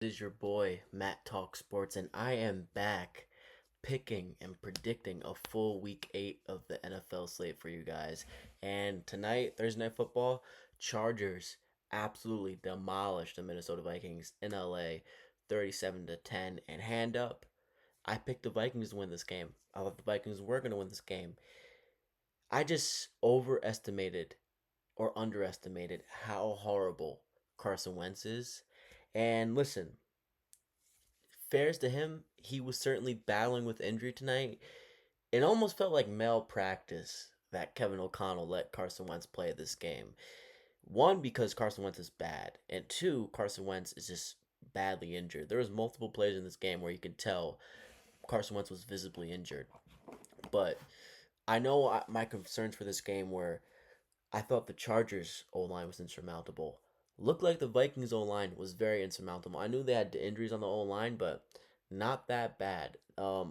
It is your boy, Matt Talk Sports, and I am back picking and predicting a full week 8 of the NFL slate for you guys. And tonight, Thursday Night Football, Chargers absolutely demolished the Minnesota Vikings in LA 37-10. And hand up, I picked the Vikings to win this game. I thought the Vikings were going to win this game. I just overestimated or underestimated how horrible Carson Wentz is. And listen, fairs to him, he was certainly battling with injury tonight. It almost felt like malpractice that Kevin O'Connell let Carson Wentz play this game. One, because Carson Wentz is bad, and two, Carson Wentz is just badly injured. There was multiple plays in this game where you could tell Carson Wentz was visibly injured. But I know my concerns for this game were I thought the Chargers O line was insurmountable. Looked like the Vikings O line was very insurmountable. I knew they had injuries on the O line, but not that bad. I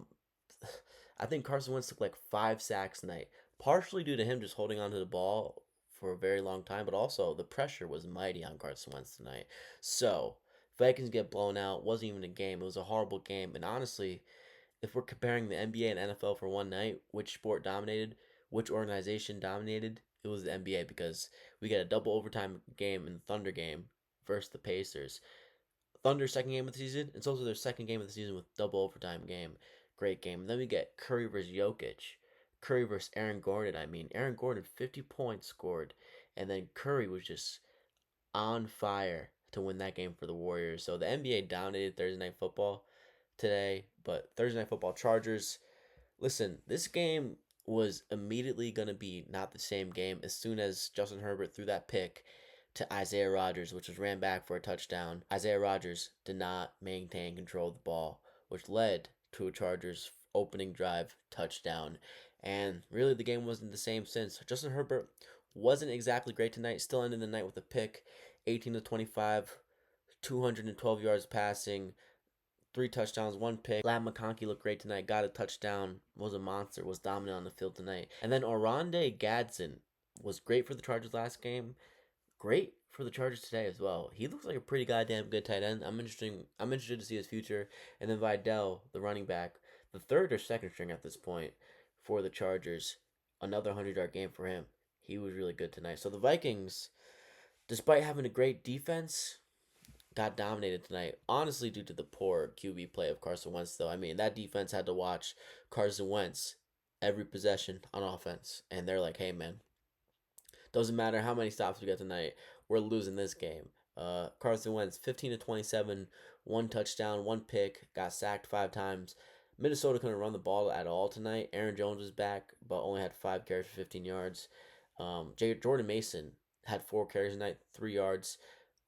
think Carson Wentz took like 5 sacks tonight, partially due to him just holding onto the ball for a very long time, but also the pressure was mighty on Carson Wentz tonight. So Vikings get blown out. Wasn't even a game. It was a horrible game. And honestly, if we're comparing the NBA and NFL for one night, which sport dominated, which organization dominated, it was the NBA because we got a double overtime game in the Thunder game versus the Pacers. Thunder's second game of the season. It's also their second game of the season with double overtime game. Great game. And then we get Curry versus Jokic. Curry versus Aaron Gordon. Aaron Gordon 50 points scored, and then Curry was just on fire to win that game for the Warriors. So the NBA dominated Thursday Night Football today, but Thursday Night Football Chargers. Listen, this game was immediately going to be not the same game as soon as Justin Herbert threw that pick to Isaiah Rodgers, which was ran back for a touchdown. Isaiah Rodgers did not maintain control of the ball, which led to a Chargers opening drive touchdown. And really, the game wasn't the same since. Justin Herbert wasn't exactly great tonight. Still ended the night with a pick, 18 to 25, 212 yards passing, 3 touchdowns, 1 pick. Lab McConkey looked great tonight. Got a touchdown. Was a monster. Was dominant on the field tonight. And then Oronde Gadsden was great for the Chargers last game. Great for the Chargers today as well. He looks like a pretty goddamn good tight end. I'm interested to see his future. And then Vidal, the running back, the third or second string at this point for the Chargers. Another 100-yard game for him. He was really good tonight. So the Vikings, despite having a great defense, got dominated tonight. Honestly, due to the poor QB play of Carson Wentz, though. That defense had to watch Carson Wentz every possession on offense. And they're like, hey, man, doesn't matter how many stops we get tonight, we're losing this game. Carson Wentz, 15 to 27, 1 touchdown, 1 pick, got sacked 5 times. Minnesota couldn't run the ball at all tonight. Aaron Jones was back, but only had 5 carries for 15 yards. Jordan Mason had 4 carries tonight, 3 yards.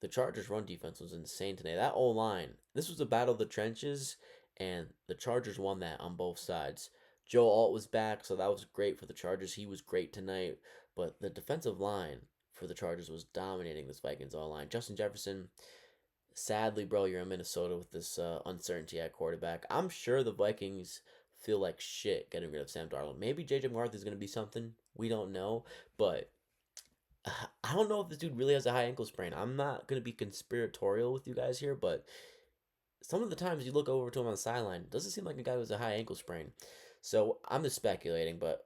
The Chargers' run defense was insane today. That O-line, this was a battle of the trenches, and the Chargers won that on both sides. Joe Alt was back, so that was great for the Chargers. He was great tonight, but the defensive line for the Chargers was dominating this Vikings O-line. Justin Jefferson, sadly, bro, you're in Minnesota with this uncertainty at quarterback. I'm sure the Vikings feel like shit getting rid of Sam Darnold. Maybe J.J. McCarthy's going to be something. We don't know, but I don't know if this dude really has a high ankle sprain. I'm not going to be conspiratorial with you guys here, but some of the times you look over to him on the sideline, it doesn't seem like a guy who has a high ankle sprain. So I'm just speculating, but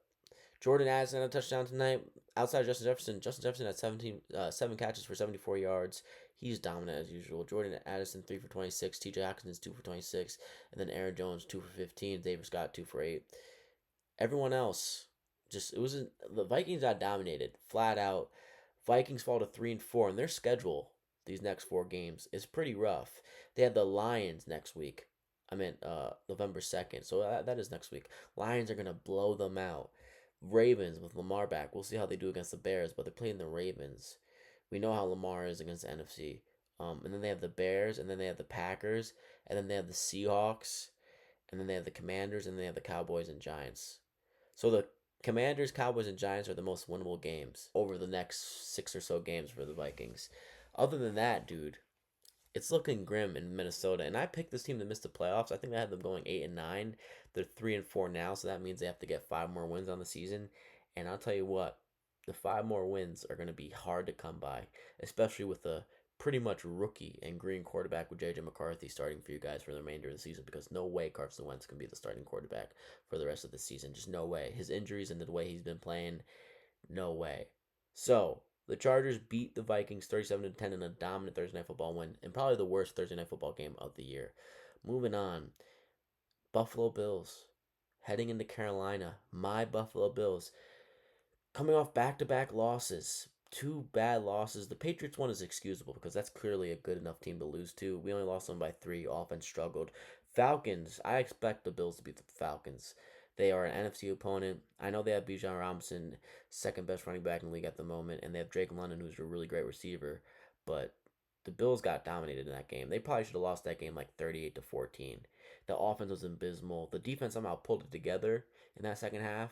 Jordan Addison had a touchdown tonight. Outside of Justin Jefferson had 7 catches for 74 yards. He's dominant as usual. Jordan Addison 3 for 26. T.J. Hawkins 2 for 26, and then Aaron Jones 2 for 15. David Scott 2 for 8. Everyone else, the Vikings got dominated flat out. Vikings fall to 3-4, and their schedule these next 4 games is pretty rough. They have the Lions next week. November 2nd, so that is next week. Lions are gonna blow them out. Ravens with Lamar back. We'll see how they do against the Bears, but they're playing the Ravens. We know how Lamar is against the NFC. And then they have the Bears, and then they have the Packers, and then they have the Seahawks, and then they have the Commanders, and then they have the Cowboys and Giants. So the Commanders, Cowboys, and Giants are the most winnable games over the next 6 or so games for the Vikings. Other than that, dude, it's looking grim in Minnesota. And I picked this team to miss the playoffs. I think I had them going 8-9. They're 3-4 now, so that means they have to get 5 more wins on the season. And I'll tell you what, the 5 more wins are going to be hard to come by, especially with the pretty much rookie and green quarterback with JJ McCarthy starting for you guys for the remainder of the season because no way Carson Wentz can be the starting quarterback for the rest of the season. Just no way. His injuries and the way he's been playing, no way. So, the Chargers beat the Vikings 37 to 10 in a dominant Thursday night football win and probably the worst Thursday night football game of the year. Moving on, Buffalo Bills heading into Carolina. My Buffalo Bills coming off back-to-back losses. Two bad losses. The Patriots one is excusable because that's clearly a good enough team to lose to. We only lost them by 3. Offense struggled. Falcons. I expect the Bills to beat the Falcons. They are an NFC opponent. I know they have Bijan Robinson, second best running back in the league at the moment, and they have Drake London, who's a really great receiver. But the Bills got dominated in that game. They probably should have lost that game like 38-14. The offense was abysmal. The defense somehow pulled it together in that second half,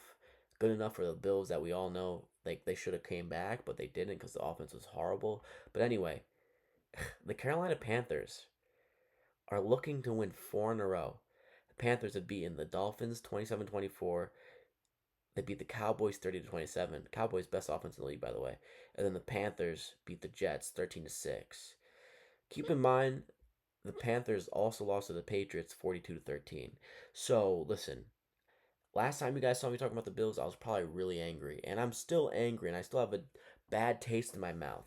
good enough for the Bills that we all know like they should have came back, but they didn't because the offense was horrible. But anyway, the Carolina Panthers are looking to win 4 in a row. The Panthers have beaten the Dolphins 27-24. They beat the Cowboys 30-27. Cowboys best offense in the league, by the way. And then the Panthers beat the Jets 13-6. Keep in mind, the Panthers also lost to the Patriots 42-13. So listen, last time you guys saw me talking about the Bills, I was probably really angry. And I'm still angry, and I still have a bad taste in my mouth.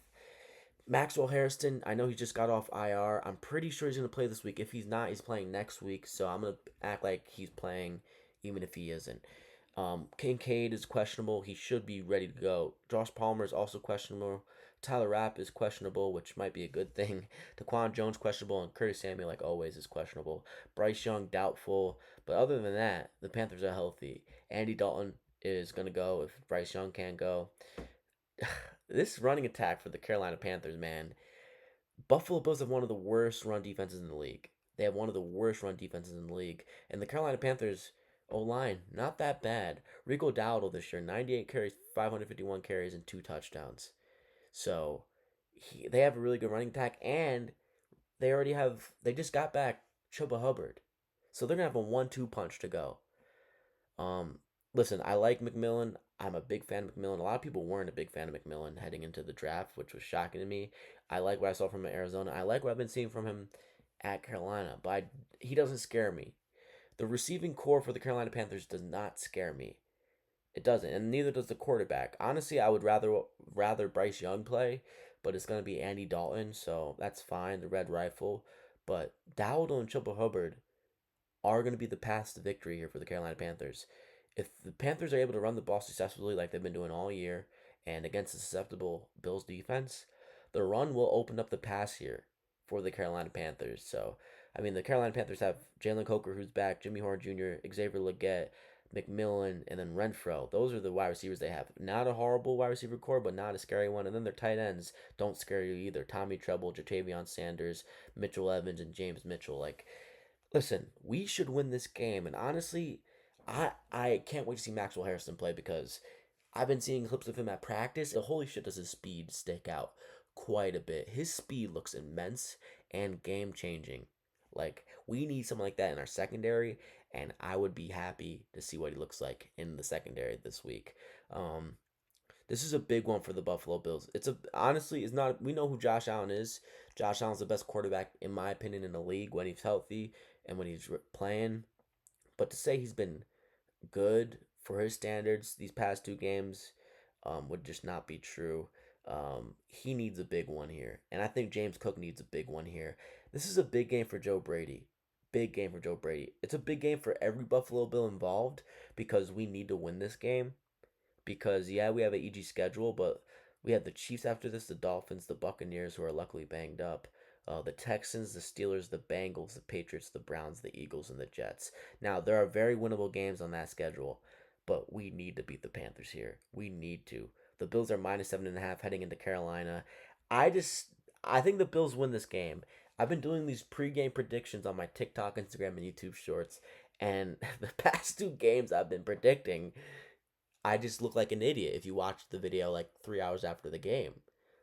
Maxwell Harrison, I know he just got off IR. I'm pretty sure he's going to play this week. If he's not, he's playing next week. So I'm going to act like he's playing even if he isn't. Kincaid is questionable. He should be ready to go. Josh Palmer is also questionable. Tyler Rapp is questionable, which might be a good thing. Taquan Jones questionable, and Curtis Samuel, like always, is questionable. Bryce Young doubtful, but other than that, the Panthers are healthy. Andy Dalton is gonna go if Bryce Young can't go. This running attack for the Carolina Panthers, man. Buffalo Bills have one of the worst run defenses in the league. They have one of the worst run defenses in the league, and the Carolina Panthers O line not that bad. Rico Dowdle this year, 98 carries, 551 carries, and 2 touchdowns. So they have a really good running attack, and they just got back Chuba Hubbard, so they're gonna have a 1-2 punch to go. Um, Listen, I like McMillan. I'm a big fan of McMillan. A lot of people weren't a big fan of McMillan heading into the draft, which was shocking to me. I like what I saw from him at Arizona. I like what I've been seeing from him at Carolina, but he doesn't scare me. The receiving core for the Carolina Panthers does not scare me. It doesn't, and neither does the quarterback. Honestly, I would rather Bryce Young play, but it's gonna be Andy Dalton, so that's fine. The Red Rifle, but Dowdle and Chuba Hubbard are going to be the path to victory here for the Carolina Panthers. If the Panthers are able to run the ball successfully like they've been doing all year and against a susceptible Bills defense, the run will open up the pass here for the Carolina Panthers. So, I mean, the Carolina Panthers have Jalen Coker, who's back, Jimmy Horn Jr., Xavier Legette, McMillan, and then Renfro. Those are the wide receivers they have. Not a horrible wide receiver core, but not a scary one. And then their tight ends don't scare you either. Tommy Treble, Jatavion Sanders, Mitchell Evans, and James Mitchell. Like, listen, we should win this game. And honestly, I can't wait to see Maxwell Harrison play because I've been seeing clips of him at practice. And holy shit, does his speed stick out quite a bit. His speed looks immense and game changing. Like, we need something like that in our secondary, and I would be happy to see what he looks like in the secondary this week. Um, this is a big one for the Buffalo Bills. It's not. We know who Josh Allen is. Josh Allen's the best quarterback in my opinion in the league when he's healthy and when he's playing. But to say he's been good for his standards these past 2 games would just not be true. He needs a big one here, and I think James Cook needs a big one here. This is a big game for Joe Brady. Big game for Joe Brady. It's a big game for every Buffalo Bill involved because we need to win this game because yeah, we have an EG schedule, but we have the Chiefs after this, the Dolphins, the Buccaneers, who are luckily banged up, the Texans, the Steelers, the Bengals, the Patriots, the Browns, the Eagles, and the Jets. Now there are very winnable games on that schedule, but we need to beat the Panthers here. We need to. The Bills are -7.5 heading into Carolina. I just I think the Bills win this game. I've been doing these pregame predictions on my TikTok, Instagram, and YouTube shorts, and the past 2 games I've been predicting I just look like an idiot if you watch the video like 3 hours after the game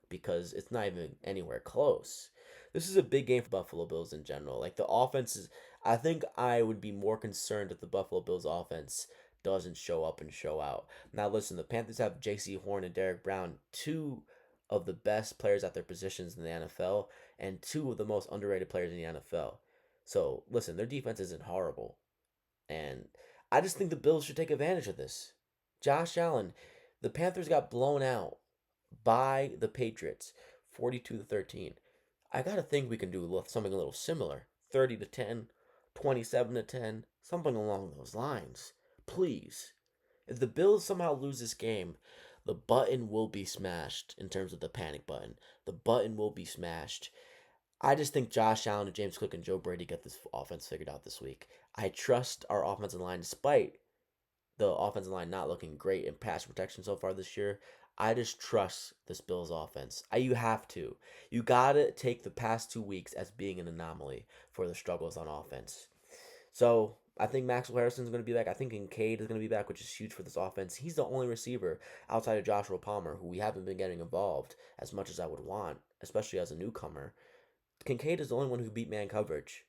because it's not even anywhere close. This is a big game for Buffalo Bills in general. Like the offense is, I think I would be more concerned if the Buffalo Bills offense doesn't show up and show out. Now listen, the Panthers have J.C. Horn and Derek Brown, two of the best players at their positions in the NFL and two of the most underrated players in the NFL. So listen, their defense isn't horrible, and I just think the Bills should take advantage of this. Josh Allen, the Panthers got blown out by the Patriots, 42-13. I gotta think we can do something a little similar, 30-10, 27-10, something along those lines. Please. If the Bills somehow lose this game, the button will be smashed in terms of the panic button. The button will be smashed. I just think Josh Allen and James Cook and Joe Brady get this offense figured out this week. I trust our offensive line despite the offensive line not looking great in pass protection so far this year. I just trust this Bills offense. You have to. You got to take the past 2 weeks as being an anomaly for the struggles on offense. So I think Maxwell Harrison's going to be back. I think Kincaid is going to be back, which is huge for this offense. He's the only receiver outside of Joshua Palmer who we haven't been getting involved as much as I would want, especially as a newcomer. Kincaid is the only one who beat man coverage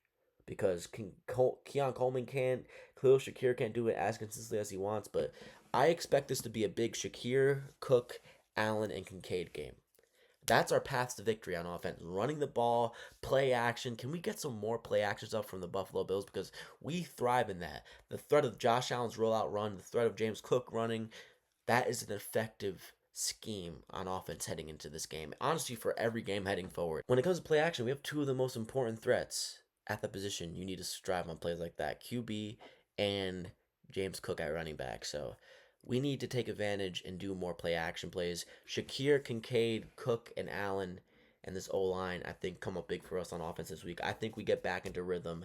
because Keon Coleman can't, Khalil Shakir can't do it as consistently as he wants. But I expect this to be a big Shakir, Cook, Allen, and Kincaid game. That's our path to victory on offense. Running the ball, play action. Can we get some more play actions up from the Buffalo Bills? Because we thrive in that. The threat of Josh Allen's rollout run, the threat of James Cook running, that is an effective scheme on offense heading into this game. Honestly, for every game heading forward. When it comes to play action, we have two of the most important threats at the position. You need to strive on plays like that. QB and James Cook at running back. So we need to take advantage and do more play action plays. Shakir, Kincaid, Cook, and Allen and this O line, I think, come up big for us on offense this week. I think we get back into rhythm.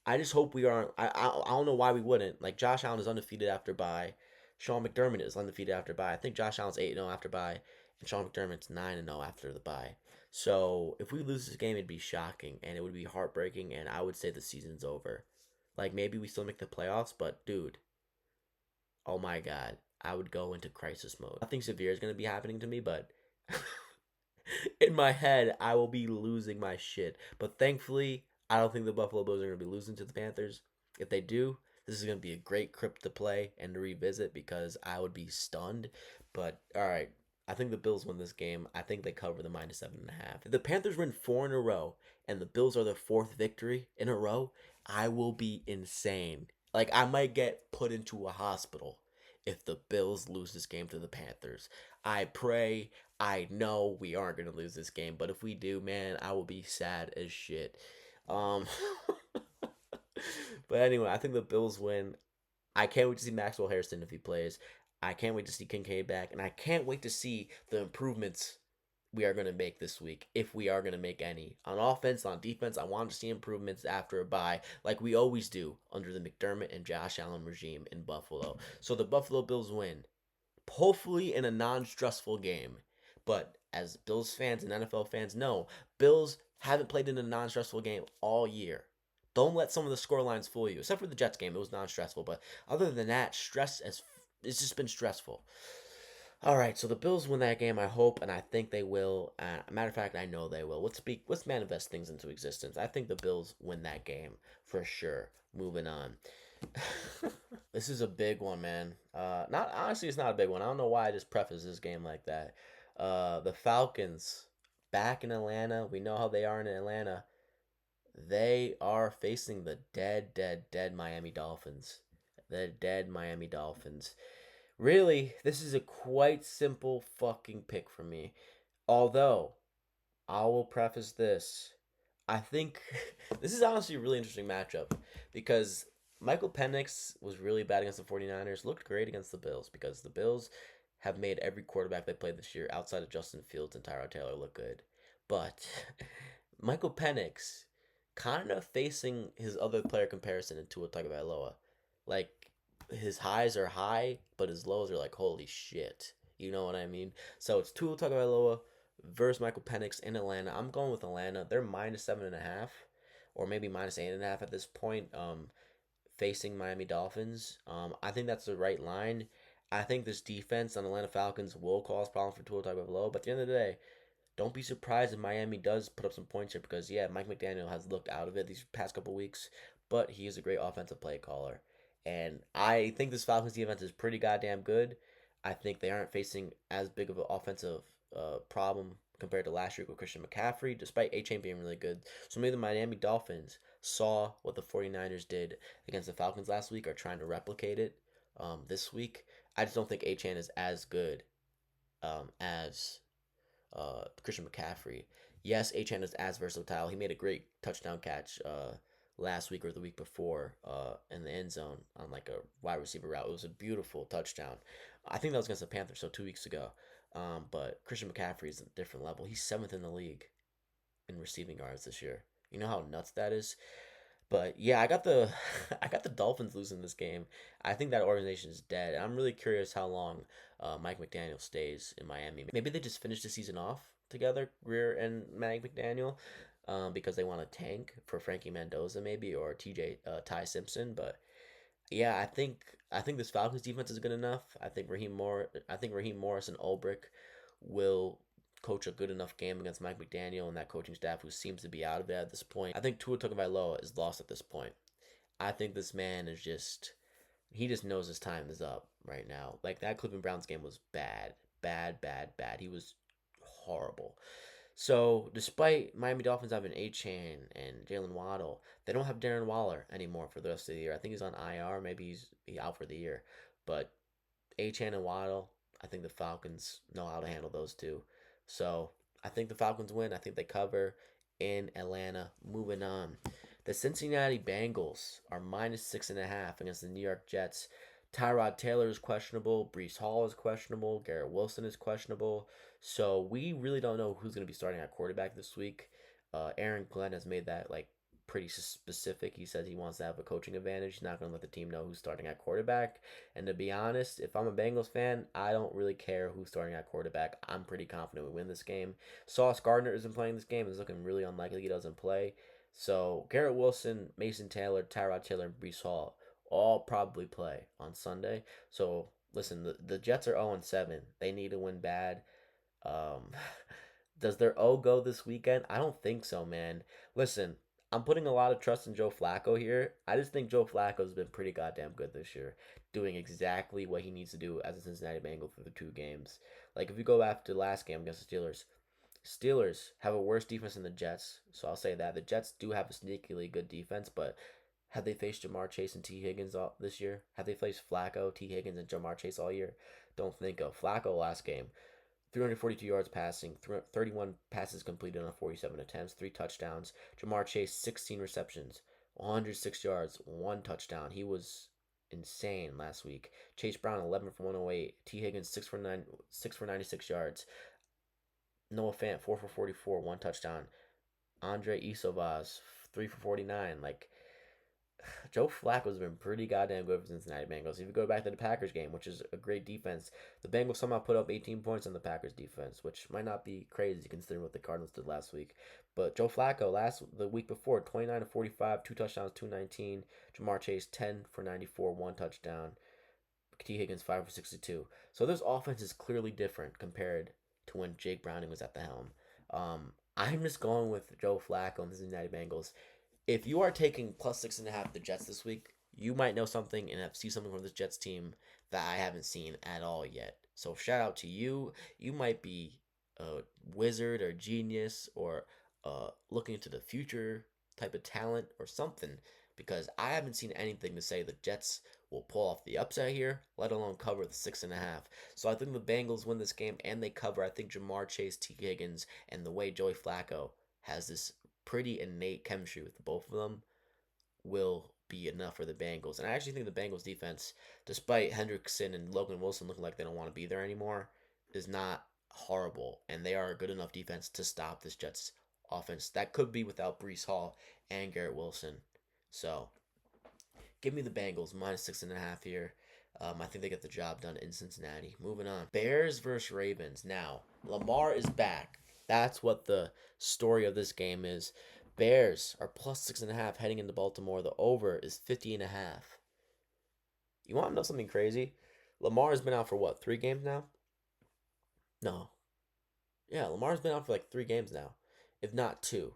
I just hope we aren't. I don't know why we wouldn't. Like Josh Allen is undefeated after bye. Sean McDermott is undefeated after bye. I think Josh Allen's 8-0 after bye, and Sean McDermott's 9-0 after the bye. So if we lose this game, it'd be shocking and it would be heartbreaking, and I would say the season's over. Like maybe we still make the playoffs, but dude, oh my god, I would go into crisis mode. Nothing severe is gonna be happening to me, but in my head, I will be losing my shit. But thankfully, I don't think the Buffalo Bills are going to be losing to the Panthers. If they do, this is going to be a great crypt to play and to revisit because I would be stunned. But all right, I think the Bills win this game. I think they cover the -7.5. If the Panthers win four in a row and the Bills are their fourth victory in a row, I will be insane. Like I might get put into a hospital if the Bills lose this game to the Panthers. I pray. I know we aren't going to lose this game, but if we do, man, I will be sad as shit. Um, but anyway, I think the Bills win. I can't wait to see Maxwell Harrison if he plays. I can't wait to see Kincaid back, and I can't wait to see the improvements we are going to make this week, if we are going to make any. On offense, on defense, I want to see improvements after a bye, like we always do under the McDermott and Josh Allen regime in Buffalo. So the Buffalo Bills win, hopefully in a non-stressful game. But as Bills fans and NFL fans know, Bills haven't played in a non-stressful game all year. Don't let some of the score lines fool you. Except for the Jets game, it was non-stressful. But other than that, it's just been stressful. All right, so the Bills win that game. I hope, and I think they will. Matter of fact, I know they will. Let's manifest things into existence. I think the Bills win that game for sure. Moving on. This is a big one, man. Not honestly, it's not a big one. I don't know why I just preface this game like that. The Falcons back in Atlanta. We know how they are in Atlanta. They are facing the dead, dead, dead Miami Dolphins. The dead Miami Dolphins. Really, this is a quite simple fucking pick for me. Although, I will preface this. I think this is honestly a really interesting matchup because Michael Penix was really bad against the 49ers, looked great against the Bills because the Bills have made every quarterback they played this year outside of Justin Fields and Tyrod Taylor look good. But Michael Penix kind of facing his other player comparison in Tua Tagovailoa. Like his highs are high, but his lows are like holy shit. You know what I mean? So it's Tua Tagovailoa versus Michael Penix in Atlanta. I'm going with Atlanta. They're -7.5, or maybe -8.5 at this point. Facing Miami Dolphins. I think that's the right line. I think this defense on Atlanta Falcons will cause problems for Tua Tagovailoa. But at the end of the day, don't be surprised if Miami does put up some points here because yeah, Mike McDaniel has looked out of it these past couple weeks, but he is a great offensive play caller. And I think this Falcons defense is pretty goddamn good. I think they aren't facing as big of an offensive problem compared to last year with Christian McCaffrey, despite A Chain being really good. So maybe the Miami Dolphins saw what the 49ers did against the Falcons last week, are trying to replicate it this week. I just don't think A Chain is as good as Christian McCaffrey. Yes, Achan is as versatile. He made a great touchdown catch last week or the week before in the end zone on like a wide receiver route. It was a beautiful touchdown. I think that was against the Panthers, so 2 weeks ago. But Christian McCaffrey is a different level. He's seventh in the league in receiving yards this year. You know how nuts that is. But yeah, I got the I got the Dolphins losing this game. I think that organization is dead. I'm really curious how long Mike McDaniel stays in Miami. Maybe they just finish the season off together, Greer and Mike McDaniel, because they want to tank for Frankie Mendoza maybe or TJ Ty Simpson. But yeah, I think this Falcons defense is good enough. I think Raheem Morris and Ulbrich will coach a good enough game against Mike McDaniel and that coaching staff who seems to be out of it at this point. I think Tua Tagovailoa is lost at this point. I think this man is just he just knows his time is up right now. Like that Cleveland Browns game was bad, bad, bad, bad. He was horrible. So despite Miami Dolphins having Achane and Jalen Waddle, they don't have Darren Waller anymore for the rest of the year. I think he's on IR. Maybe he's out for the year. But Achane and Waddle, I think the Falcons know how to handle those two. So I think the Falcons win. I think they cover in Atlanta. Moving on. The Cincinnati Bengals are -6.5 against the New York Jets. Tyrod Taylor is questionable. Brees Hall is questionable. Garrett Wilson is questionable. So we really don't know who's going to be starting at quarterback this week. Aaron Glenn has made that like pretty specific. He says he wants to have a coaching advantage. He's not going to let the team know who's starting at quarterback. And to be honest, if I'm a Bengals fan, I don't really care who's starting at quarterback. I'm pretty confident we win this game. Sauce Gardner isn't playing this game. It's looking really unlikely he doesn't play. So Garrett Wilson, Mason Taylor, Tyrod Taylor, and Brees Hall all probably play on Sunday. So listen, the Jets are 0-7. They need to win bad. Um, does their O go this weekend? I don't think so, man. Listen, I'm putting a lot of trust in Joe Flacco here. I just think Joe Flacco's been pretty goddamn good this year, doing exactly what he needs to do as a Cincinnati Bengal for the 2 games. Like if you go back to the last game against the Steelers, Steelers have a worse defense than the Jets, so I'll say that the Jets do have a sneakily good defense, but have they faced Jamar Chase and T. Higgins this year? Have they faced Flacco, T. Higgins, and Jamar Chase all year? Don't think of Flacco last game. 342 yards passing, 31 passes completed on 47 attempts, 3 touchdowns. Jamar Chase, 16 receptions, 106 yards, 1 touchdown. He was insane last week. Chase Brown, 11 for 108. T. Higgins, 6 for 96 yards. Noah Fant, 4 for 44, 1 touchdown. Andre Isovaz, 3 for 49. Like, Joe Flacco's been pretty goddamn good for Cincinnati Bengals. If you go back to the Packers game, which is a great defense, the Bengals somehow put up 18 points on the Packers defense, which might not be crazy considering what the Cardinals did last week. But Joe Flacco the week before, 29 to 45, 2 touchdowns, 219. Jamar Chase, 10 for 94, 1 touchdown. T. Higgins, 5 for 62. So this offense is clearly different compared to when Jake Browning was at the helm. I'm just going with Joe Flacco and the Cincinnati Bengals. If you are taking +6.5 the Jets this week, you might know something and have seen something from this Jets team that I haven't seen at all yet. So shout out to you. You might be a wizard or genius or looking into the future type of talent or something because I haven't seen anything to say the Jets will pull off the upset here, let alone cover the 6.5. So I think the Bengals win this game and they cover. I think Jamar Chase, T. Higgins, and the way Joey Flacco has this pretty innate chemistry with both of them will be enough for the Bengals. And I actually think the Bengals defense, despite Hendrickson and Logan Wilson looking like they don't want to be there anymore, is not horrible. And they are a good enough defense to stop this Jets offense. That could be without Brees Hall and Garrett Wilson. So give me the Bengals -6.5 here. I think they get the job done in Cincinnati. Moving on. Bears versus Ravens. Now, Lamar is back. That's what the story of this game is. Bears are +6.5 heading into Baltimore. The over is 50.5. You want to know something crazy? Lamar has been out for what, 3 games now? No. Yeah, Lamar's been out for like 3 games now, if not two.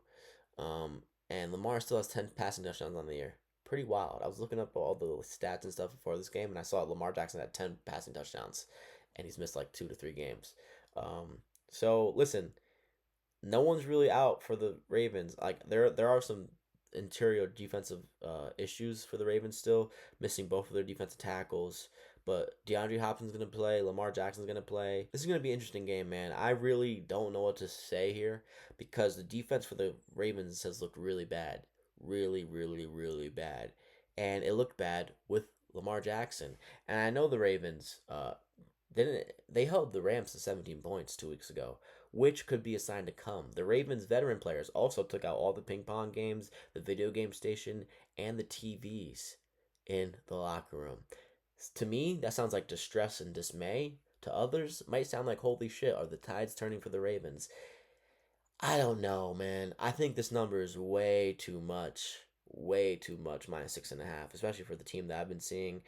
And Lamar still has 10 passing touchdowns on the year. Pretty wild. I was looking up all the stats and stuff before this game, and I saw Lamar Jackson had 10 passing touchdowns, and he's missed like 2 to 3 games. So listen, no one's really out for the Ravens. Like there are some interior defensive issues for the Ravens still, missing both of their defensive tackles. But DeAndre Hopkins is gonna play. Lamar Jackson's gonna play. This is gonna be an interesting game, man. I really don't know what to say here because the defense for the Ravens has looked really bad, really, really, really bad, and it looked bad with Lamar Jackson. And I know the Ravens didn't they held the Rams to 17 points 2 weeks ago, which could be a sign to come. The Ravens veteran players also took out all the ping pong games, the video game station, and the TVs in the locker room. To me, that sounds like distress and dismay. To others, might sound like holy shit, are the tides turning for the Ravens? I don't know, man. I think this number is way too much. Way too much, -6.5, especially for the team that I've been seeing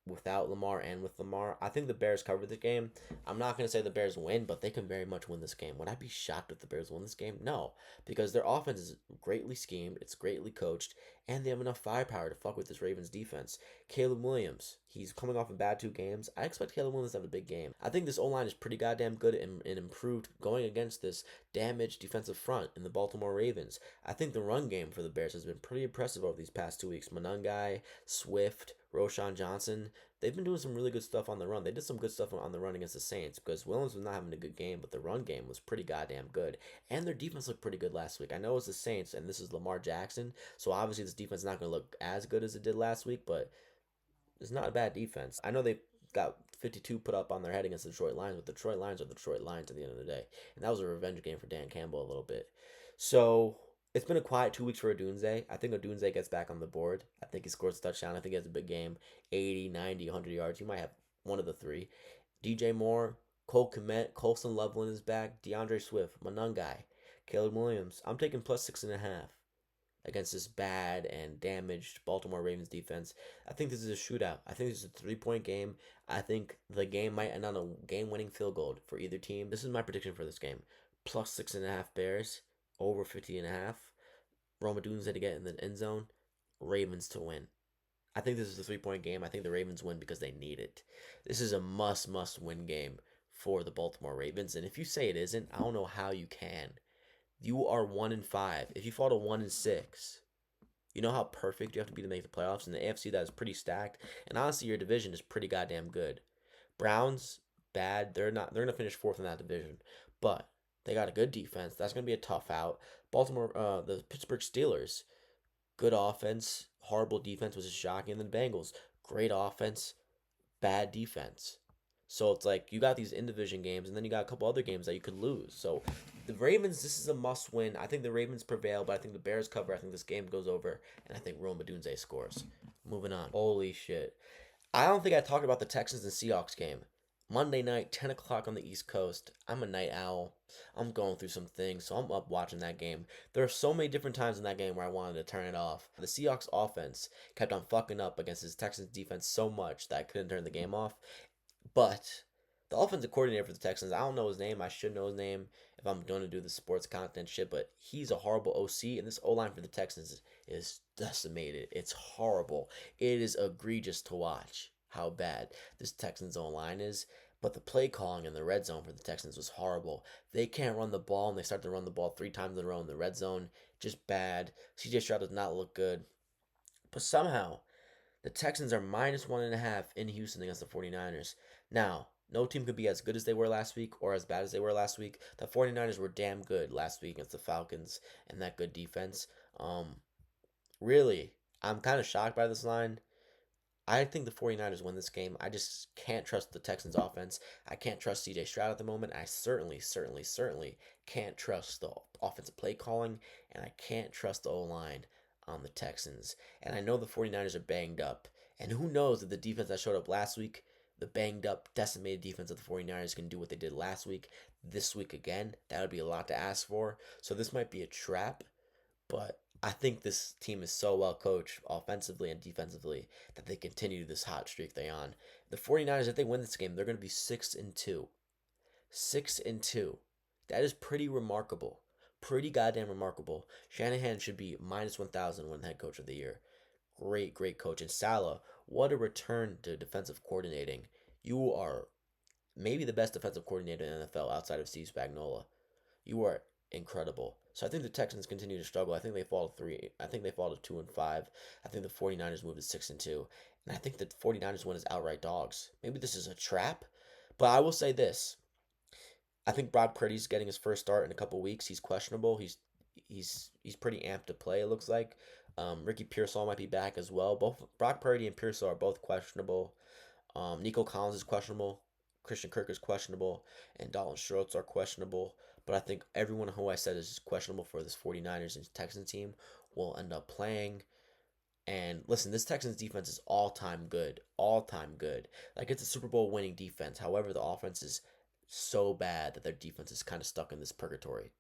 without Lamar and with Lamar. I think the Bears covered the game. I'm not going to say the Bears win, but they can very much win this game. Would I be shocked if the Bears win this game? No, because their offense is greatly schemed, it's greatly coached, and they have enough firepower to fuck with this Ravens defense. Caleb Williams, he's coming off a bad 2 games. I expect Caleb Williams to have a big game. I think this O-line is pretty goddamn good and improved going against this damaged defensive front in the Baltimore Ravens. I think the run game for the Bears has been pretty impressive over these past 2 weeks. Monungai, Swift, Roshan Johnson, they've been doing some really good stuff on the run. They did some good stuff on the run against the Saints because Williams was not having a good game, but the run game was pretty goddamn good. And their defense looked pretty good last week. I know it's the Saints, and this is Lamar Jackson, so obviously this defense is not going to look as good as it did last week, but it's not a bad defense. I know they got 52 put up on their head against the Detroit Lions, but the Detroit Lions are the Detroit Lions at the end of the day. And that was a revenge game for Dan Campbell a little bit. So it's been a quiet 2 weeks for Odunze. I think Odunze gets back on the board. I think he scores a touchdown. I think he has a big game, 80, 90, 100 yards. He might have one of the three. DJ Moore, Cole Kmet, Colson Loveland is back, DeAndre Swift, Monungai, Caleb Williams. I'm taking +6.5 against this bad and damaged Baltimore Ravens defense. I think this is a shootout. I think this is a 3-point game. I think the game might end on a game-winning field goal for either team. This is my prediction for this game. +6.5 Bears, over 50.5. Roma Dunze to get in the end zone. Ravens to win. I think this is a 3-point game. I think the Ravens win because they need it. This is a must win game for the Baltimore Ravens. And if you say it isn't, I don't know how you can. You are 1-5. If you fall to 1-6, you know how perfect you have to be to make the playoffs. In the AFC, that is pretty stacked. And honestly, your division is pretty goddamn good. Browns, bad. They're not. They're gonna finish fourth in that division, but they got a good defense. That's gonna be a tough out. Baltimore, the Pittsburgh Steelers, good offense, horrible defense, which is shocking. And then the Bengals, great offense, bad defense. So it's like you got these in division games, and then you got a couple other games that you could lose. So the Ravens, this is a must win. I think the Ravens prevail, but I think the Bears cover. I think this game goes over, and I think Rome Odunze scores. Moving on. Holy shit. I don't think I talked about the Texans and Seahawks game. Monday night, 10 o'clock on the East Coast. I'm a night owl. I'm going through some things, so I'm up watching that game. There are so many different times in that game where I wanted to turn it off. The Seahawks offense kept on fucking up against his Texans defense so much that I couldn't turn the game off. But the offensive coordinator for the Texans, I don't know his name. I should know his name if I'm going to do the sports content shit, but he's a horrible OC, and this O line for the Texans is decimated. It's horrible. It is egregious to watch how bad this Texans O line is. But the play calling in the red zone for the Texans was horrible. They can't run the ball, and they start to run the ball 3 times in a row in the red zone. Just bad. CJ Stroud does not look good. But somehow, the Texans are -1.5 in Houston against the 49ers. Now, no team could be as good as they were last week or as bad as they were last week. The 49ers were damn good last week against the Falcons and that good defense. Really, I'm kind of shocked by this line. I think the 49ers win this game. I just can't trust the Texans offense. I can't trust CJ Stroud at the moment. I certainly can't trust the offensive play calling, and I can't trust the O-line on the Texans. And I know the 49ers are banged up. And who knows if the defense that showed up last week, the banged up, decimated defense of the 49ers can do what they did last week, this week again. That would be a lot to ask for. So this might be a trap, but I think this team is so well coached offensively and defensively that they continue this hot streak they're on. The 49ers, if they win this game, they're going to be 6-2. 6-2. That is pretty remarkable. Pretty goddamn remarkable. Shanahan should be -1,000 win head coach of the year. Great coach. And Salah, what a return to defensive coordinating. You are maybe the best defensive coordinator in the NFL outside of Steve Spagnuolo. You are incredible. So I think the Texans continue to struggle. I think they fall to 3. I think they fall to 2-5. I think the 49ers move to 6-2. And I think the 49ers win as outright dogs. Maybe this is a trap, but I will say this. I think Brock Purdy's getting his first start in a couple weeks. He's questionable. He's pretty amped to play. It looks like Ricky Pearsall might be back as well. Both Brock Purdy and Pearsall are both questionable. Nico Collins is questionable. Christian Kirk is questionable, and Dalton Schultz are questionable. But I think everyone who I said is questionable for this 49ers and Texans team will end up playing. And listen, this Texans defense is all time good. All time good. Like, it's a Super Bowl winning defense. However, the offense is so bad that their defense is kind of stuck in this purgatory,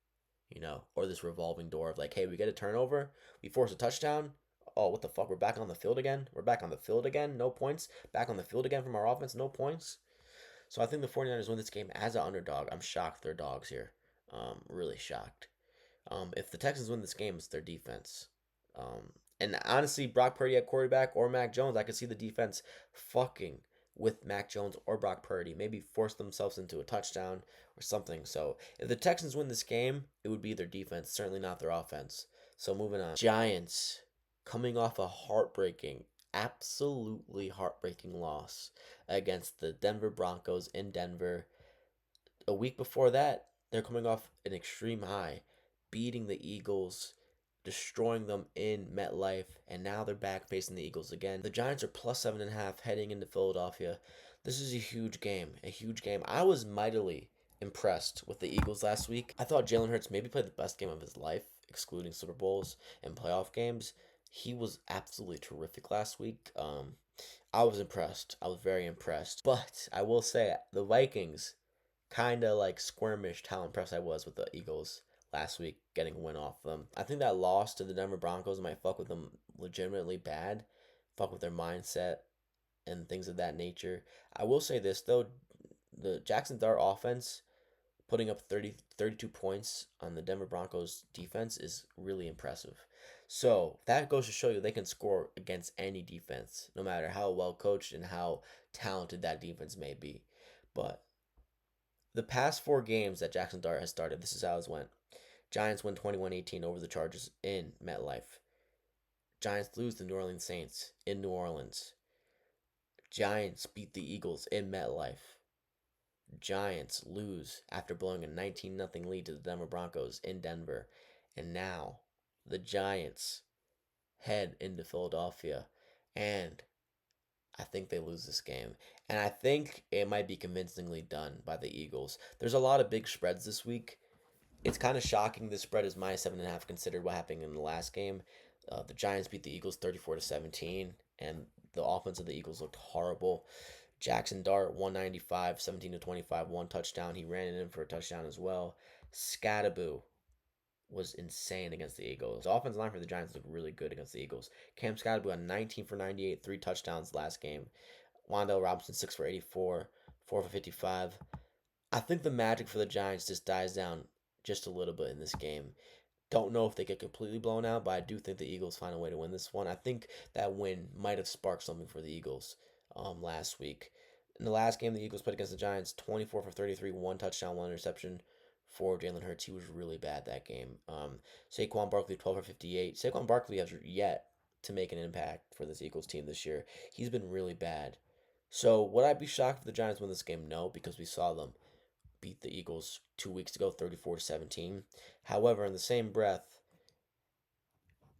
or this revolving door of like, hey, we get a turnover, we force a touchdown. Oh, what the fuck? We're back on the field again? We're back on the field again? No points? Back on the field again from our offense? No points? So I think the 49ers win this game as an underdog. I'm shocked they're dogs here. Really shocked. If the Texans win this game, it's their defense. And honestly, Brock Purdy at quarterback or Mac Jones, I could see the defense fucking with Mac Jones or Brock Purdy. Maybe force themselves into a touchdown or something. So if the Texans win this game, it would be their defense, certainly not their offense. So moving on. Giants coming off a heartbreaking, absolutely heartbreaking loss against the Denver Broncos in Denver. A week before that, they're coming off an extreme high, beating the Eagles, destroying them in MetLife, and now they're back facing the Eagles again. The Giants are plus 7.5 heading into Philadelphia. This is a huge game, a huge game. I was mightily impressed with the Eagles last week. I thought Jalen Hurts maybe played the best game of his life, excluding Super Bowls and playoff games. He was absolutely terrific last week. I was impressed. I was very impressed. But I will say, the Vikings kind of like squirmished how impressed I was with the Eagles last week getting a win off them. I think that loss to the Denver Broncos might fuck with them legitimately bad, fuck with their mindset and things of that nature. I will say this though, the Jackson Dart offense putting up 32 points on the Denver Broncos defense is really impressive. So that goes to show you they can score against any defense, no matter how well coached and how talented that defense may be. But the past 4 games that Jackson Dart has started, this is how it went. Giants win 21-18 over the Chargers in MetLife. Giants lose to New Orleans Saints in New Orleans. Giants beat the Eagles in MetLife. Giants lose after blowing a 19-0 lead to the Denver Broncos in Denver. And now the Giants head into Philadelphia, and I think they lose this game. And I think it might be convincingly done by the Eagles. There's a lot of big spreads this week. It's kind of shocking this spread is minus 7.5 considered what happened in the last game. The Giants beat the Eagles 34-17, and the offense of the Eagles looked horrible. Jackson Dart 195, 17-25, 1 touchdown. He ran it in for a touchdown as well. Scattaboo was insane against the Eagles. The offensive line for the Giants looked really good against the Eagles. Cam Scattaboo on 19 for 98, 3 touchdowns last game. Wan'Dale Robinson 6 for 84, 4 for 55. I think the magic for the Giants just dies down just a little bit in this game. Don't know if they get completely blown out, but I do think the Eagles find a way to win this one. I think that win might have sparked something for the Eagles last week. In the last game the Eagles played against the Giants, 24 for 33, 1 touchdown, 1 interception for Jalen Hurts. He was really bad that game. Saquon Barkley, 12 for 58. Saquon Barkley has yet to make an impact for this Eagles team this year. He's been really bad. So would I be shocked if the Giants win this game? No, because we saw them beat the Eagles 2 weeks ago, 34-17. However, in the same breath,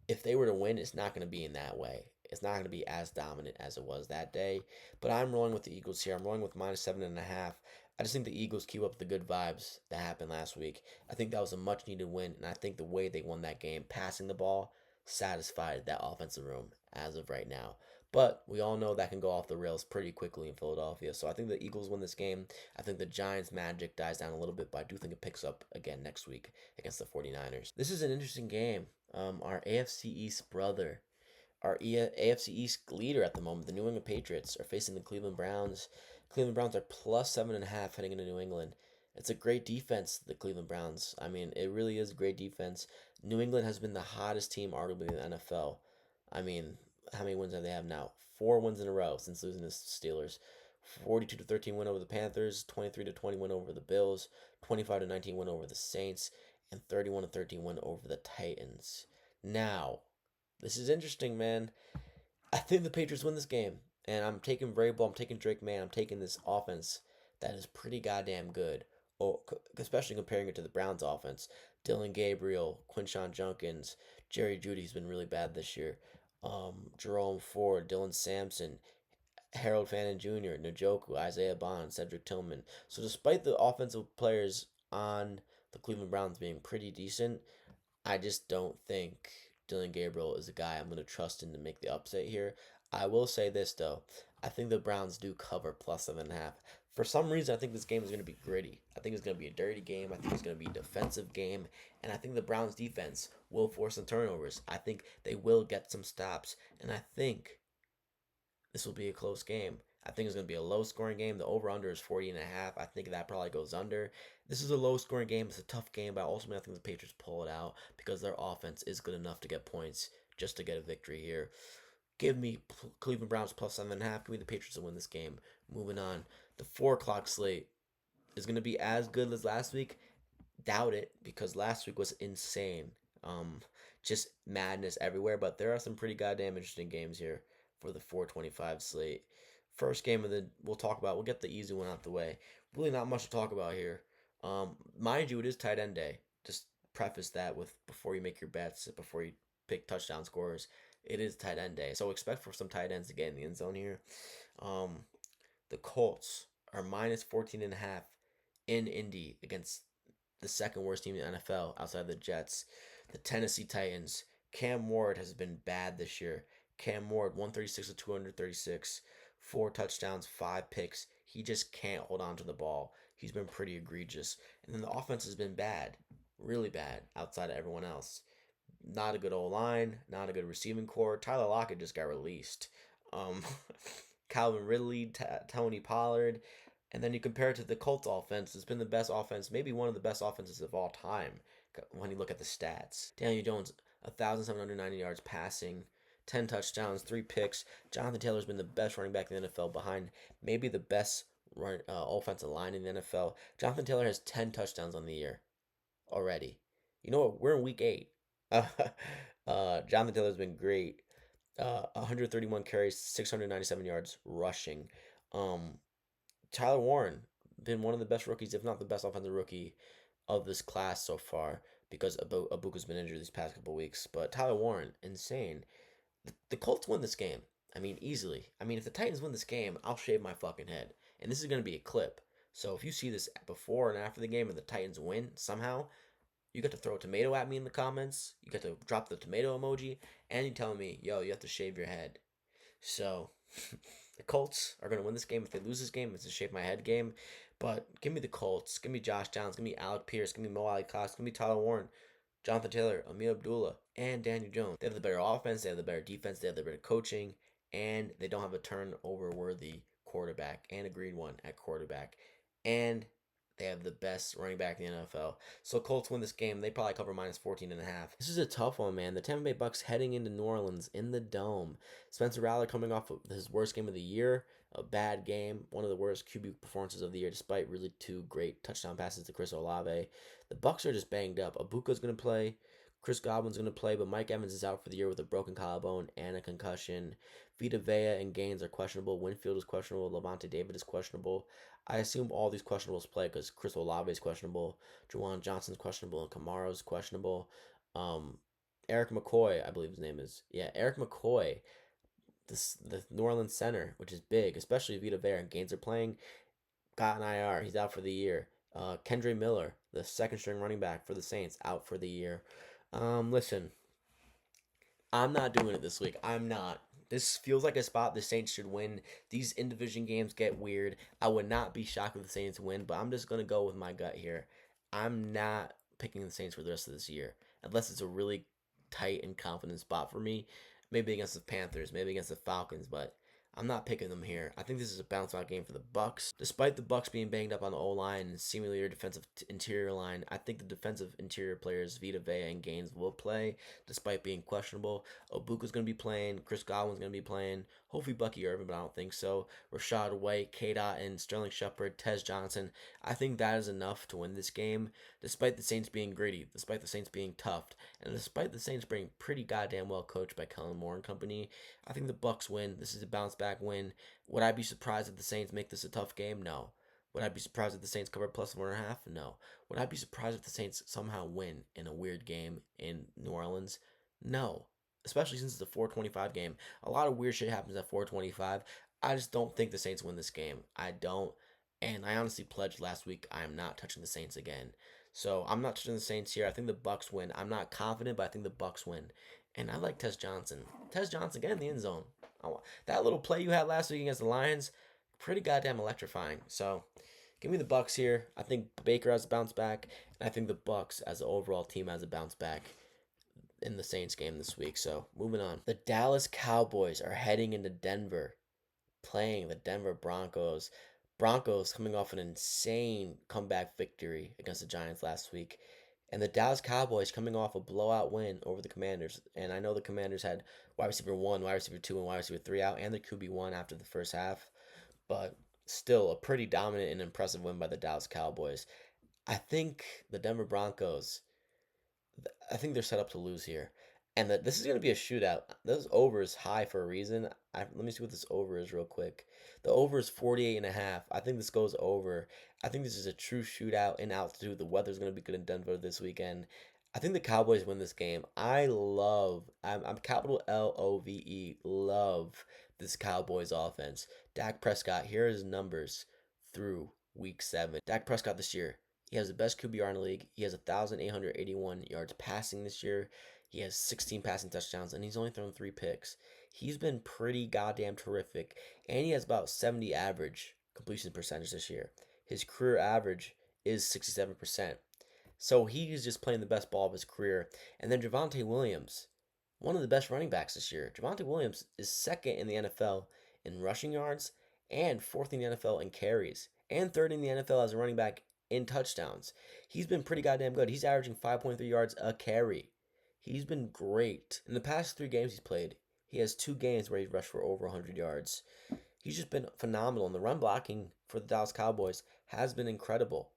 if they were to win, it's not going to be in that way. It's not going to be as dominant as it was that day. But I'm rolling with the Eagles here. I'm rolling with minus 7.5. I just think the Eagles keep up the good vibes that happened last week. I think that was a much needed win, and I think the way they won that game, passing the ball, satisfied that offensive room as of right now. But we all know that can go off the rails pretty quickly in Philadelphia. So I think the Eagles win this game. I think the Giants' magic dies down a little bit, but I do think it picks up again next week against the 49ers. This is an interesting game. Our AFC East brother, our AFC East leader at the moment, the New England Patriots, are facing the Cleveland Browns. Cleveland Browns are plus 7.5 heading into New England. It's a great defense, the Cleveland Browns. I mean, it really is a great defense. New England has been the hottest team arguably in the NFL. I mean, how many wins do they have now? 4 wins in a row since losing to the Steelers. 42-13 win over the Panthers, 23-20 win over the Bills, 25-19 win over the Saints, and 31-13 win over the Titans. Now, this is interesting, man. I think the Patriots win this game, and I'm taking Vrabel, I'm taking Drake May, I'm taking this offense that is pretty goddamn good. Oh, especially comparing it to the Browns' offense. Dylan Gabriel, Quinshawn Junkins, Jerry Judy's been really bad this year. Jerome Ford, Dylan Sampson, Harold Fannin Jr., Njoku, Isaiah Bond, Cedric Tillman. So despite the offensive players on the Cleveland Browns being pretty decent, I just don't think Dylan Gabriel is a guy I'm going to trust in to make the upset here. I will say this though, I think the Browns do cover plus 7.5. For some reason, I think this game is going to be gritty. I think it's going to be a dirty game. I think it's going to be a defensive game, and I think the Browns defense will force some turnovers. I think they will get some stops, and I think this will be a close game. I think it's going to be a low scoring game. The over under is 40.5. I think that probably goes under. This is a low scoring game. It's a tough game, but ultimately I think the Patriots pull it out because their offense is good enough to get points just to get a victory here. Give me Cleveland Browns plus 7.5. Give me the Patriots to win this game. Moving on. The 4 o'clock slate is going to be as good as last week. Doubt it because last week was insane. Um, just madness everywhere. But there are some pretty goddamn interesting games here for the 4:25 slate. First game of the we'll get the easy one out the way. Really not much to talk about here. Mind you, it is tight end day. Just preface that with before you make your bets, before you pick touchdown scorers. It is tight end day, so expect for some tight ends to get in the end zone here. Um, the Colts are minus 14.5 in Indy against the second worst team in the NFL outside of the Jets. The Tennessee Titans. Cam Ward has been bad this year. Cam Ward, 136 to 236, 4 touchdowns, 5 picks. He just can't hold on to the ball. He's been pretty egregious. And then the offense has been bad, really bad, outside of everyone else. Not a good O line, not a good receiving core. Tyler Lockett just got released. Um, Calvin Ridley, Tony Pollard, and then you compare it to the Colts offense. It's been the best offense, maybe one of the best offenses of all time when you look at the stats. Daniel Jones, 1,790 yards passing, 10 touchdowns, 3 picks. Jonathan Taylor's been the best running back in the NFL behind maybe the best offensive line in the NFL. Jonathan Taylor has 10 touchdowns on the year already. You know what? We're in week 8. Jonathan Taylor's been great. 131 carries, 697 yards rushing. Um, Tyler Warren, been one of the best rookies, if not the best offensive rookie of this class so far, because Abuka's been injured these past couple weeks. But Tyler Warren, insane. The Colts win this game. I mean, easily. I mean, if the Titans win this game, I'll shave my fucking head. And this is going to be a clip. So if you see this before and after the game and the Titans win somehow, you get to throw a tomato at me in the comments. You get to drop the tomato emoji. And you tell me, yo, you have to shave your head. So the Colts are going to win this game. If they lose this game, it's a shave my head game. But give me the Colts. Give me Josh Downs. Give me Alec Pierce. Give me Mo Alley-Cox. Give me Tyler Warren. Jonathan Taylor, Amir Abdullah, and Daniel Jones. They have the better offense, they have the better defense, they have the better coaching, and they don't have a turnover-worthy quarterback and a green one at quarterback. And they have the best running back in the NFL. So Colts win this game. They probably cover minus 14.5. This is a tough one, man. The Tampa Bay Bucks heading into New Orleans in the Dome. Spencer Rattler coming off of his worst game of the year. A bad game. One of the worst QB performances of the year, despite really 2 great touchdown passes to Chris Olave. The Bucks are just banged up. Abuka's going to play. Chris Godwin's going to play, but Mike Evans is out for the year with a broken collarbone and a concussion. Vita Vea and Gaines are questionable. Winfield is questionable. Levante David is questionable. I assume all these questionables play because Chris Olave is questionable. Juwan Johnson's questionable. And Kamaro's questionable. Eric McCoy, I believe his name is. Yeah, Eric McCoy, the New Orleans center, which is big, especially if Vita Vea and Gaines are playing, got an IR. He's out for the year. Kendre Miller, the second string running back for the Saints, out for the year. Listen, I'm not doing it this week. I'm not. This feels like a spot the Saints should win. These in-division games get weird. I would not be shocked if the Saints win, but I'm just going to go with my gut here. I'm not picking the Saints for the rest of this year, unless it's a really tight and confident spot for me. Maybe against the Panthers, maybe against the Falcons, but I'm not picking them here. I think this is a bounce out game for the Bucks. Despite the Bucks being banged up on the O line and seemingly their defensive interior line, I think the defensive interior players Vita Vea and Gaines will play despite being questionable. Obuka's going to be playing. Chris Godwin's going to be playing. Hopefully Bucky Irvin, but I don't think so. Rashad White, K. Dot, and Sterling Shepard, Tez Johnson. I think that is enough to win this game, despite the Saints being greedy, despite the Saints being tough, and despite the Saints being pretty goddamn well coached by Kellen Moore and company. I think the Bucks win. This is a bounce back win. Would I be surprised if the Saints make this a tough game? No. Would I be surprised if the Saints cover plus 1.5? No. Would I be surprised if the Saints somehow win in a weird game in New Orleans? No. Especially since it's a 425 game. A lot of weird shit happens at 425. I just don't think the Saints win this game. I don't. And I honestly pledged last week I am not touching the Saints again. So I'm not touching the Saints here. I think the Bucks win. I'm not confident, but I think the Bucks win. And I like Tez Johnson. Tez Johnson, get in the end zone. That little play you had last week against the Lions, pretty goddamn electrifying. So give me the Bucks here. I think Baker has a bounce back, and I think the Bucks as an overall team has a bounce back in the Saints game this week. So moving on. The Dallas Cowboys are heading into Denver, playing the Denver Broncos. Broncos coming off an insane comeback victory against the Giants last week. And the Dallas Cowboys coming off a blowout win over the Commanders. And I know the Commanders had wide receiver 1, wide receiver 2, and wide receiver 3 out, and the QB1 after the first half. But still a pretty dominant and impressive win by the Dallas Cowboys. I think the Denver Broncos, I think they're set up to lose here. And that this is going to be a shootout. This over is high for a reason. Let me see what this over is real quick. The over is 48.5. I think this goes over. I think this is a true shootout in altitude. The weather's going to be good in Denver this weekend. I think the Cowboys win this game. I'm capital Love, love this Cowboys offense. Dak Prescott, here are his numbers through week 7. Dak Prescott this year, he has the best QBR in the league. He has 1,881 yards passing this year. He has 16 passing touchdowns, and he's only thrown 3 picks. He's been pretty goddamn terrific, and he has about 70 average completion percentage this year. His career average is 67%. So he's just playing the best ball of his career. And then Javonte Williams, one of the best running backs this year. Javonte Williams is second in the NFL in rushing yards and fourth in the NFL in carries and third in the NFL as a running back in touchdowns. He's been pretty goddamn good. He's averaging 5.3 yards a carry. He's been great. In the past 3 games he's played, he has 2 games where he's rushed for over 100 yards. He's just been phenomenal. And the run blocking for the Dallas Cowboys has been incredible.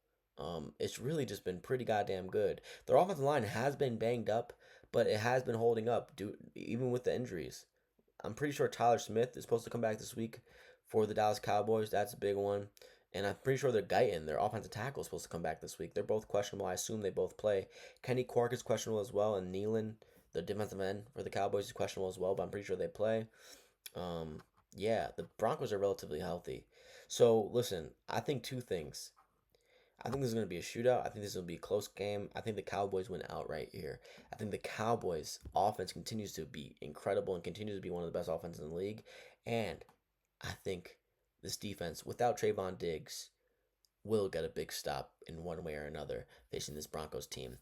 It's really just been pretty goddamn good. Their offensive line has been banged up, but it has been holding up, even with the injuries. I'm pretty sure Tyler Smith is supposed to come back this week for the Dallas Cowboys. That's a big one. And I'm pretty sure their offensive tackle, is supposed to come back this week. They're both questionable. I assume they both play. Kenny Clark is questionable as well, and Nealon, the defensive end for the Cowboys, is questionable as well, but I'm pretty sure they play. Yeah, the Broncos are relatively healthy. So, listen, I think 2 things. I think this is going to be a shootout. I think this will be a close game. I think the Cowboys win outright here. I think the Cowboys' offense continues to be incredible and continues to be one of the best offenses in the league. And I think this defense, without Trayvon Diggs, will get a big stop in one way or another facing this Broncos team.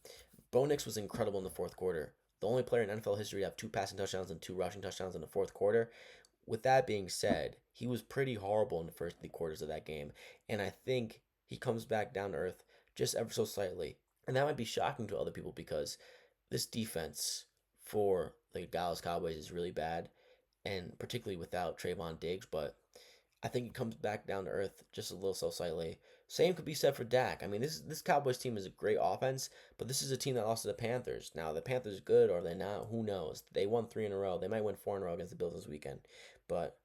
Bo Nix was incredible in the fourth quarter. The only player in NFL history to have 2 passing touchdowns and 2 rushing touchdowns in the fourth quarter. With that being said, he was pretty horrible in the first 3 quarters of that game. And I think he comes back down to earth just ever so slightly. And that might be shocking to other people because this defense for the Dallas Cowboys is really bad, and particularly without Trayvon Diggs, but I think he comes back down to earth just a little so slightly. Same could be said for Dak. I mean, this Cowboys team is a great offense, but this is a team that lost to the Panthers. Now, the Panthers good or are they not? Who knows? They won 3 in a row. They might win 4 in a row against the Bills this weekend. But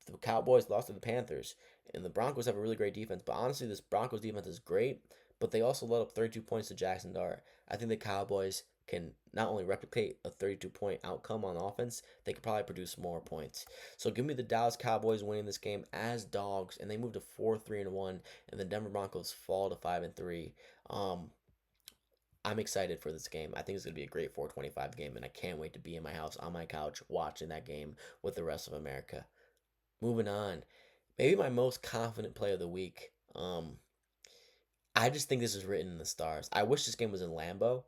the Cowboys lost to the Panthers, and the Broncos have a really great defense. But honestly, this Broncos defense is great, but they also let up 32 points to Jackson Dart. I think the Cowboys can not only replicate a 32-point outcome on offense, they could probably produce more points. So give me the Dallas Cowboys winning this game as dogs, and they move to 4-3-1, and the Denver Broncos fall to 5-3. I'm excited for this game. I think it's going to be a great 425 game, and I can't wait to be in my house on my couch watching that game with the rest of America. Moving on, maybe my most confident play of the week. I just think this is written in the stars. I wish this game was in Lambeau.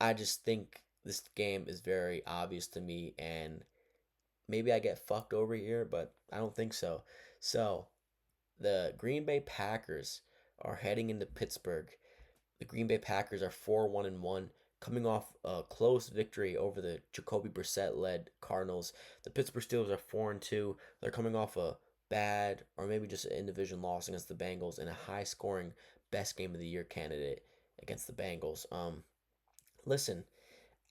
I just think this game is very obvious to me, and maybe I get fucked over here, but I don't think so. So the Green Bay Packers are heading into Pittsburgh. The Green Bay Packers are 4-1-1, coming off a close victory over the Jacoby Brissett led Cardinals. The Pittsburgh Steelers are 4-2. They're coming off a bad or maybe just an in division loss against the Bengals in a high scoring best game of the year candidate against the Bengals. Listen,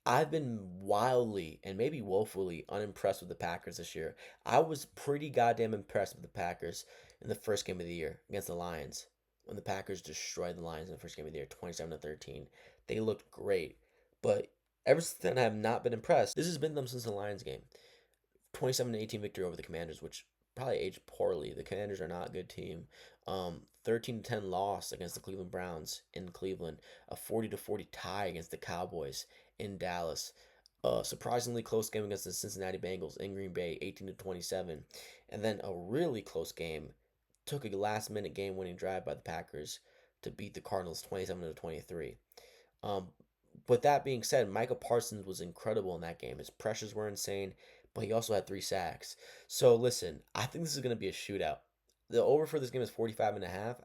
I've been wildly and maybe woefully unimpressed with the Packers this year. I was pretty goddamn impressed with the Packers in the first game of the year against the Lions when the Packers destroyed the Lions in the first game of the year, 27-13. They looked great, but ever since then I have not been impressed. This has been them since the Lions game. 27-18 victory over the Commanders, which probably aged poorly. The Commanders are not a good team. 13-10 loss against the Cleveland Browns in Cleveland. A 40-40 tie against the Cowboys in Dallas. A surprisingly close game against the Cincinnati Bengals in Green Bay, 18-27. And then a really close game. Took a last minute game winning drive by the Packers to beat the Cardinals 27-23. Um, with that being said, Micah Parsons was incredible in that game. His pressures were insane, but he also had 3 sacks. So listen, I think this is going to be a shootout. The over for this game is 45 and a half.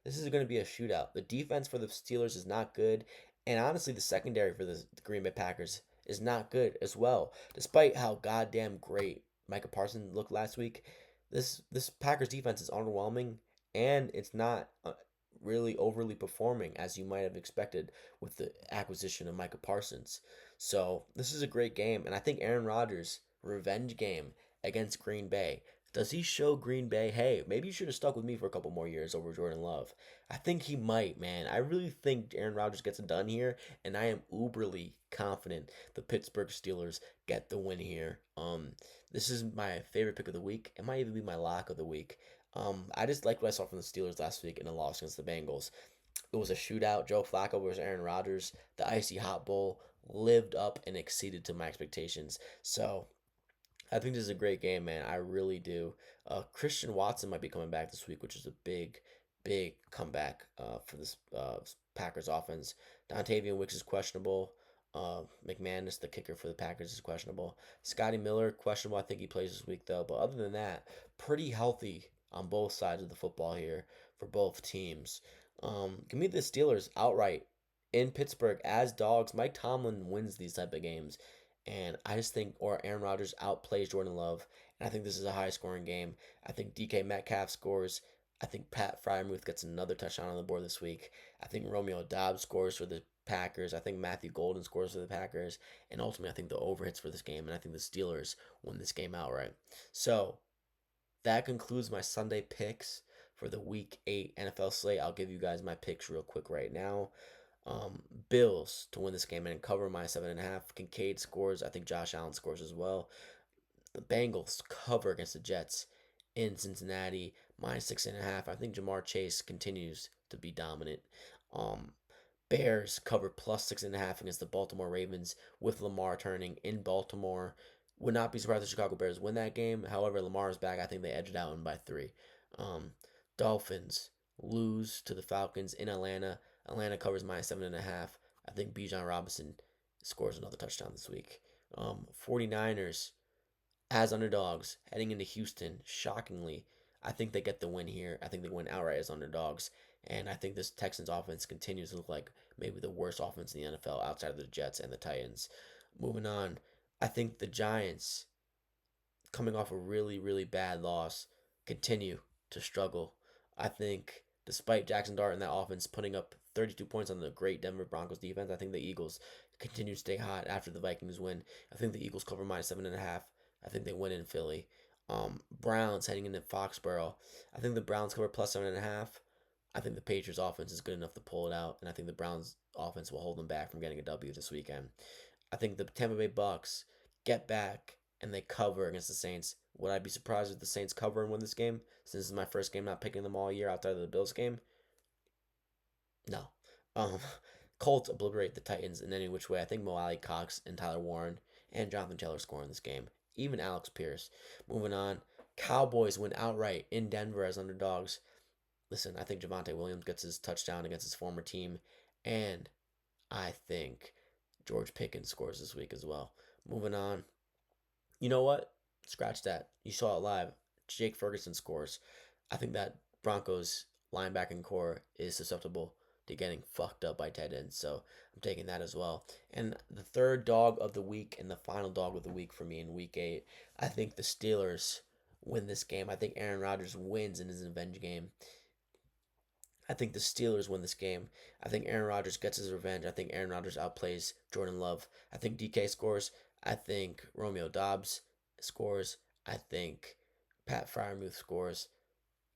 This is going to be a shootout. The defense for the Steelers is not good, and honestly, the secondary for the Green Bay Packers is not good as well. Despite how goddamn great Micah Parsons looked last week, this Packers defense is underwhelming, and it's not really overly performing as you might have expected with the acquisition of Micah Parsons. So this is a great game, and I think Aaron Rodgers' revenge game against Green Bay. Does he show Green Bay, hey, maybe you should have stuck with me for a couple more years over Jordan Love? I think he might, man. I really think Aaron Rodgers gets it done here, and I am uberly confident the Pittsburgh Steelers get the win here. This is my favorite pick of the week. It might even be my lock of the week. I just liked what I saw from the Steelers last week in a loss against the Bengals. It was a shootout. Joe Flacco versus Aaron Rodgers. The icy hot bowl lived up and exceeded to my expectations. So I think this is a great game, man. I really do. Christian Watson might be coming back this week, which is a big, big comeback for this Packers offense. Dontavian Wicks is questionable. McManus, the kicker for the Packers, is questionable. Scotty Miller, questionable. I think he plays this week, though. But other than that, pretty healthy on both sides of the football here for both teams. Give me the Steelers outright in Pittsburgh as dogs. Mike Tomlin wins these type of games. And I just think, or Aaron Rodgers outplays Jordan Love. And I think this is a high scoring game. I think DK Metcalf scores. I think Pat Fryermuth gets another touchdown on the board this week. I think Romeo Doubs scores for the Packers. I think Matthew Golden scores for the Packers. And ultimately, I think the over hits for this game. And I think the Steelers win this game outright. So that concludes my Sunday picks for the Week 8 NFL slate. I'll give you guys my picks real quick right now. Bills to win this game and cover my 7.5. Kincaid scores. I think Josh Allen scores as well. The Bengals cover against the Jets in Cincinnati minus 6.5. I think Jamar Chase continues to be dominant. Um, Bears cover plus 6.5 against the Baltimore Ravens with Lamar turning in Baltimore. Would not be surprised if the Chicago Bears win that game. However, Lamar is back. I think they edge it out by 3. Um, Dolphins lose to the Falcons in Atlanta. Atlanta covers minus 7.5. I think Bijan Robinson scores another touchdown this week. 49ers as underdogs heading into Houston. Shockingly, I think they get the win here. I think they win outright as underdogs. And I think this Texans offense continues to look like maybe the worst offense in the NFL outside of the Jets and the Titans. Moving on, I think the Giants, coming off a really, really bad loss, continue to struggle. I think despite Jackson Dart and that offense putting up 32 points on the great Denver Broncos defense, I think the Eagles continue to stay hot after the Vikings win. I think the Eagles cover minus 7.5. I think they win in Philly. Browns heading into Foxborough. I think the Browns cover plus 7.5. I think the Patriots offense is good enough to pull it out, and I think the Browns offense will hold them back from getting a W this weekend. I think the Tampa Bay Bucks get back and they cover against the Saints. Would I be surprised if the Saints cover and win this game? Since this is my first game not picking them all year outside of the Bills game. No. Um, Colts obliterate the Titans in any which way. I think Mo Alley Cox and Tyler Warren and Jonathan Taylor score in this game. Even Alex Pierce. Moving on. Cowboys win outright in Denver as underdogs. Listen, I think Javonte Williams gets his touchdown against his former team. And I think George Pickens scores this week as well. Moving on. You know what? Scratch that. You saw it live. Jake Ferguson scores. I think that Broncos linebacking core is susceptible to getting fucked up by tight ends. So I'm taking that as well. And the third dog of the week and the final dog of the week for me in week 8, I think the Steelers win this game. I think Aaron Rodgers wins in his revenge game. I think the Steelers win this game. I think Aaron Rodgers gets his revenge. I think Aaron Rodgers outplays Jordan Love. I think DK scores. I think Romeo Dobbs scores. I think Pat Fryermuth scores.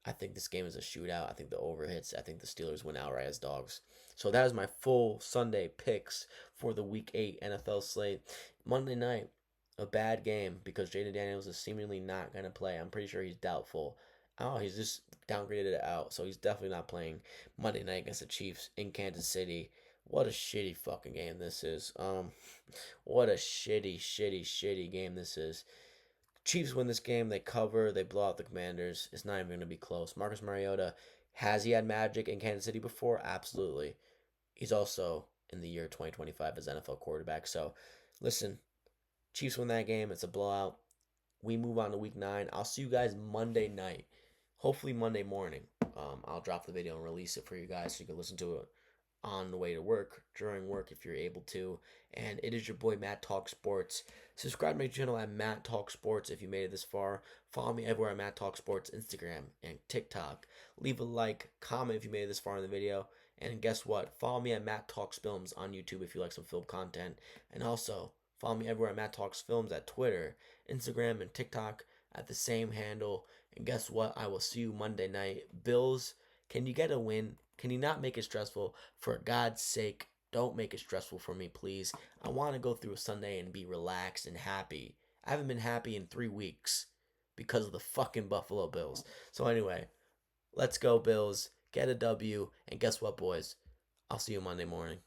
I think this game is a shootout. I think the over hits. I think the Steelers win outright as dogs. So that is my full Sunday picks for the Week 8 NFL slate. Monday night, a bad game because Jaden Daniels is seemingly not going to play. I'm pretty sure he's doubtful. Oh, he's just downgraded it out, so he's definitely not playing Monday night against the Chiefs in Kansas City. What a shitty fucking game this is. What a shitty game this is. Chiefs win this game. They cover. They blow out the Commanders. It's not even going to be close. Marcus Mariota, has he had magic in Kansas City before? Absolutely. He's also in the year 2025 as NFL quarterback. So, listen, Chiefs win that game. It's a blowout. We move on to week 9. I'll see you guys Monday night. Hopefully Monday morning. I'll drop the video and release it for you guys so you can listen to it on the way to work, during work if you're able to. And it is your boy Matt Talk Sports. Subscribe to my channel at Matt Talk Sports if you made it this far. Follow me everywhere at Matt Talk Sports, Instagram and TikTok. Leave a like, comment if you made it this far in the video. And guess what? Follow me at Matt Talks Films on YouTube if you like some film content. And also, follow me everywhere at Matt Talks Films at Twitter, Instagram, and TikTok at the same handle. And guess what? I will see you Monday night. Bills, can you get a win? Can you not make it stressful? For God's sake, don't make it stressful for me, please. I want to go through a Sunday and be relaxed and happy. I haven't been happy in 3 weeks because of the fucking Buffalo Bills. So anyway, let's go Bills. Get a W. And guess what, boys? I'll see you Monday morning.